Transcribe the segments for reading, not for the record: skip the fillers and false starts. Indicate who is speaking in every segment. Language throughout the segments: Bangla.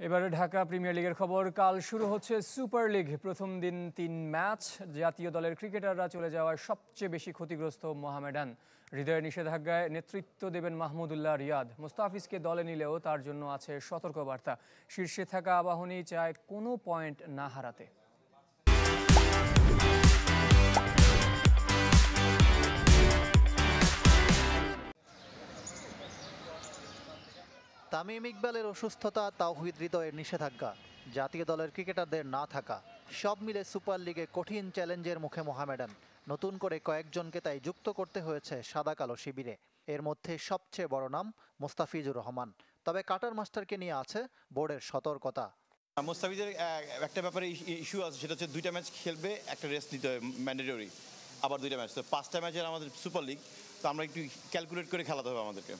Speaker 1: এবারে ঢাকা প্রিমিয়ার লিগের খবর। কাল শুরু হচ্ছে সুপার লিগ। প্রথম দিন ৩ ম্যাচ। জাতীয় দলের ক্রিকেটাররা চলে যাওয়ার সবচেয়ে বেশি ক্ষতিগ্রস্ত মোহামেডান। হৃদয়ের নিষেধাজ্ঞায় নেতৃত্ব দেবেন মাহমুদুল্লাহ রিয়াদ। মোস্তাফিজকে দলে নিলেও তার জন্য আছে সতর্কবার্তা। শীর্ষে থাকা আবাহনী চায় কোনো পয়েন্ট না হারাতে।
Speaker 2: তামিম ইকবালের অসুস্থতা, তাওহিদ হৃদয়ের নিষেধাজ্ঞা, জাতীয় দলের ক্রিকেটারদের না থাকা, সব মিলে সুপার লিগে কঠিন চ্যালেঞ্জের মুখে মোহামেডান। নতুন করে কয়েকজনকে তাই যুক্ত করতে হয়েছে সাদা কালো শিবিরে। এর মধ্যে সবচেয়ে বড় নাম মোস্তাফিজুর রহমান। তবে কাটার মাস্টারকে নিয়ে আছে বোর্ডের সতর্কতা।
Speaker 3: মোস্তাফিজের একটা ব্যাপারে ইস্যু আছে, সেটা হচ্ছে 2টা ম্যাচ খেলবে, একটা রেস্ট নিতে হবে ম্যান্ডেটরি, আবার 2টা ম্যাচ, তো 5টা ম্যাচের আমাদের সুপার লিগ, তো আমরা একটু ক্যালকুলেট করে খেলাতে হবে আমাদেরকে।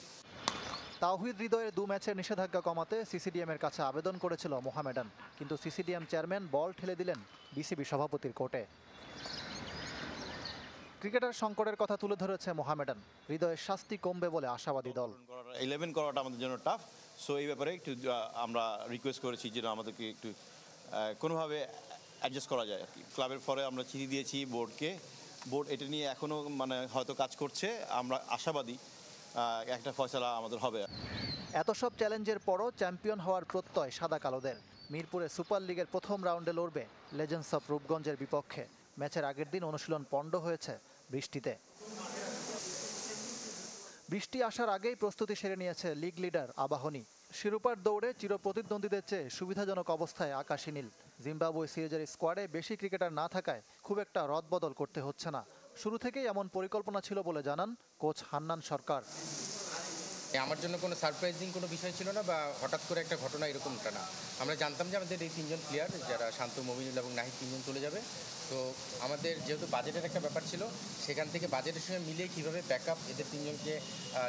Speaker 2: তাওহিদ হৃদয়ের 2 ম্যাচের নিষেধাজ্ঞা কমাতে সিসিডিএম এর কাছে আবেদন করেছিল মোহামেডান, কিন্তু সিসিডিএম চেয়ারম্যান বল ঠেলে দিলেন বিসিবি সভাপতির কোর্টে। ক্রিকেটার সংকটের কথা তুলে ধরেছে মোহামেডান। হৃদয়ের শাস্তি কমবে বলে আশাবাদী দল।
Speaker 3: 11 করাটা আমাদের জন্য টাফ, সো এই ব্যাপারে একটু আমরা রিকোয়েস্ট করেছি যেন আমাদেরকে একটু কোনোভাবে অ্যাডজাস্ট করা যায় আর কি। ক্লাবের পরে আমরা চিঠি দিয়েছি বোর্ডকে, বোর্ড এটা নিয়ে এখনও হয়তো কাজ করছে। আমরা আশাবাদী একটা ফয়সালা আমাদের হবে।
Speaker 2: এত সব চ্যালেঞ্জের পরও চ্যাম্পিয়ন হওয়ার প্রত্যয় সাদা কালোদের। মিরপুরে সুপার লিগের প্রথম রাউন্ডে লড়বে লেজেন্ডস অফ রূপগঞ্জের বিপক্ষে। ম্যাচের আগের দিন অনুশীলন পণ্ড হয়েছে বৃষ্টিতে। বৃষ্টি আসার আগেই প্রস্তুতি সেরে নিয়েছে লিগ লিডার আবাহনী। শিরোপার দৌড়ে চিরপ্রতিদ্বন্দ্বীদের চেয়ে সুবিধাজনক অবস্থায় আকাশী নীল। জিম্বাবুয়ে সিরিজের স্কোয়াডে বেশি ক্রিকেটার না থাকায় খুব একটা রদবদল করতে হচ্ছে না। শুরু থেকেই এমন পরিকল্পনা ছিল বলে জানান কোচ হান্নান সরকার।
Speaker 4: আমার জন্য কোনো সারপ্রাইজিং কোনো বিষয় ছিল না, বা হঠাৎ করে একটা ঘটনা এরকমটা না। আমরা জানতাম যে আমাদের এই 3জন প্লেয়ার, যারা শান্ত, মমিনুল এবং নাহিদ, 3জন চলে যাবে। তো আমাদের যেহেতু বাজেটের একটা ব্যাপার ছিল, সেখান থেকে বাজেটের সঙ্গে মিলিয়ে কীভাবে ব্যাকআপ এদের 3জনকে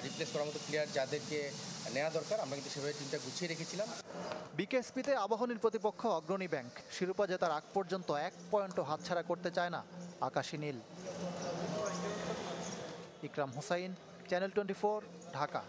Speaker 4: রিপ্লেস করার মতো প্লেয়ার যাদেরকে নেওয়া দরকার, আমরা কিন্তু সেভাবে টিমটা গুছিয়ে রেখেছিলাম।
Speaker 2: বিকেএসপিতে আবাহনীর প্রতিপক্ষ অগ্রণী ব্যাংক। শিরোপা জেতার আগ পর্যন্ত 1 পয়েন্টও হাতছাড়া করতে চায় না আকাশী নীল। ইকরাম হুসাইন, চ্যানেল 24, ঢাকা।